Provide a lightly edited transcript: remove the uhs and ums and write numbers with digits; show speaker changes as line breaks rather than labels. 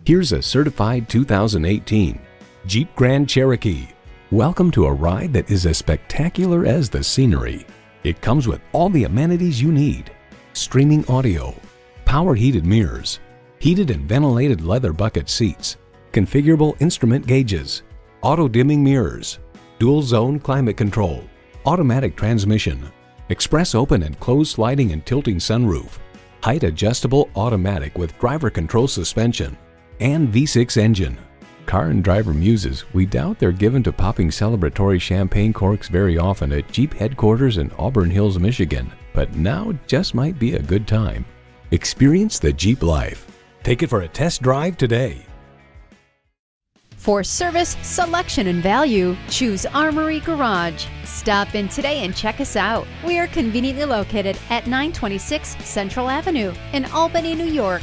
Here's a certified 2018 Jeep Grand Cherokee. Welcome to a ride that is as spectacular as the scenery. It comes with all the amenities you need: streaming audio, power heated mirrors, heated and ventilated leather bucket seats, configurable instrument gauges, auto dimming mirrors, dual zone climate control, automatic transmission, express open and closed sliding and tilting sunroof, height adjustable automatic with driver control suspension, and V6 engine. Car and driver muses, we doubt they're given to popping celebratory champagne corks very often at Jeep headquarters in Auburn Hills, Michigan, but now just might be a good time. Experience the Jeep life. Take it for a test drive today.
For service, selection, and value, choose Armory Garage. Stop in today and check us out. We are conveniently located at 926 Central Avenue in Albany, New York.